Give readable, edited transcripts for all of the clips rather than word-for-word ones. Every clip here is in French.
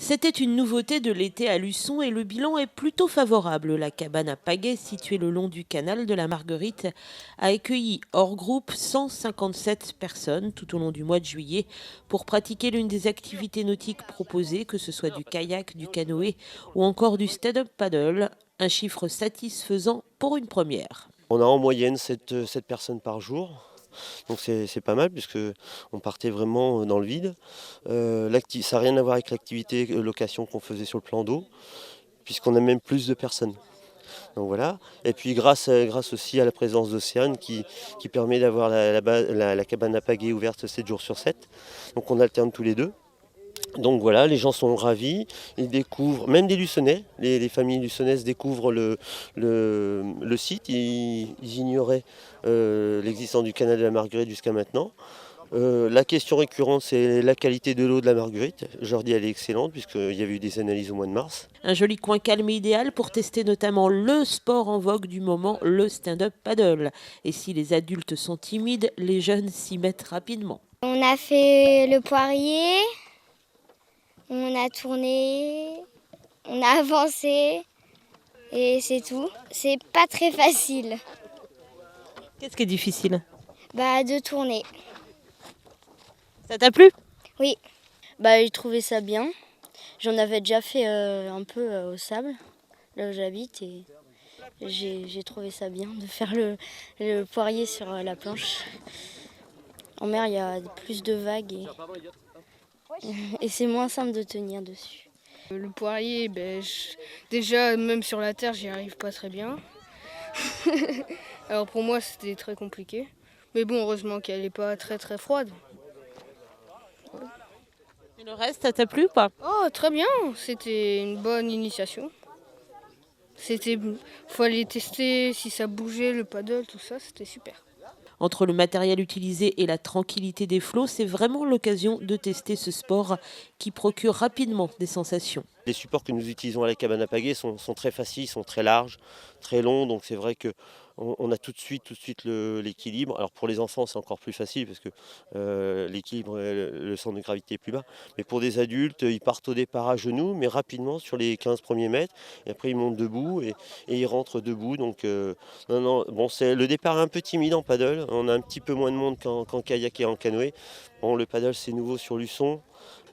C'était une nouveauté de l'été à Luçon et le bilan est plutôt favorable. La cabane à pagaie, située le long du canal de la Marguerite, a accueilli hors groupe 157 personnes tout au long du mois de juillet pour pratiquer l'une des activités nautiques proposées, que ce soit du kayak, du canoë ou encore du stand-up paddle, un chiffre satisfaisant pour une première. On a en moyenne 7 personnes par jour, donc c'est pas mal puisque on partait vraiment dans le vide. Ça n'a rien à voir avec l'activité location qu'on faisait sur le plan d'eau, puisqu'on a même plus de personnes. Donc voilà. Et puis grâce aussi à la présence d'Océane qui permet d'avoir la cabane à pagaie ouverte 7 jours sur 7. Donc on alterne tous les deux. Donc voilà, les gens sont ravis, ils découvrent, même des Luçonnais, les familles luçonnaises découvrent le site, ils ignoraient l'existence du canal de la Marguerite jusqu'à maintenant. La question récurrente, c'est la qualité de l'eau de la Marguerite. Je leur dis elle est excellente puisqu'il y avait eu des analyses au mois de mars. Un joli coin calme et idéal pour tester notamment le sport en vogue du moment, le stand-up paddle. Et si les adultes sont timides, les jeunes s'y mettent rapidement. On a fait le poirier, on a tourné, on a avancé et c'est tout. C'est pas très facile Qu'est-ce qui est difficile? de tourner. Ça t'a plu? Oui, J'ai trouvé ça bien. J'en avais déjà fait un peu au sable, là où j'habite, et j'ai trouvé ça bien de faire le poirier sur la planche. En mer, il y a plus de vagues et c'est moins simple de tenir dessus. Le poirier, déjà même sur la terre, j'y arrive pas très bien. Alors pour moi, c'était très compliqué. Mais bon, heureusement qu'elle n'est pas très très froide. Et le reste, ça t'a plu ou pas? Oh, très bien, c'était une bonne initiation. Fallait tester si ça bougeait, le paddle, tout ça, c'était super. Entre le matériel utilisé et la tranquillité des flots, c'est vraiment l'occasion de tester ce sport qui procure rapidement des sensations. Les supports que nous utilisons à la cabane à pagaie sont très faciles, sont très larges, très longs, donc c'est vrai qu'on a tout de suite l'équilibre. Alors pour les enfants c'est encore plus facile parce que l'équilibre, le centre de gravité est plus bas. Mais pour des adultes, ils partent au départ à genoux, mais rapidement sur les 15 premiers mètres, et après ils montent debout et ils rentrent debout. Donc non, bon, le départ est un peu timide en paddle, on a un petit peu moins de monde qu'en kayak et en canoë. Bon, le paddle c'est nouveau sur Luçon,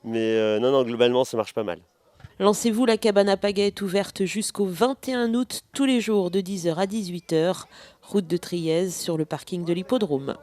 mais non, globalement ça marche pas mal. Lancez-vous, la cabane à pagaie est ouverte jusqu'au 21 août tous les jours de 10h à 18h, route de Trièze sur le parking de l'hippodrome.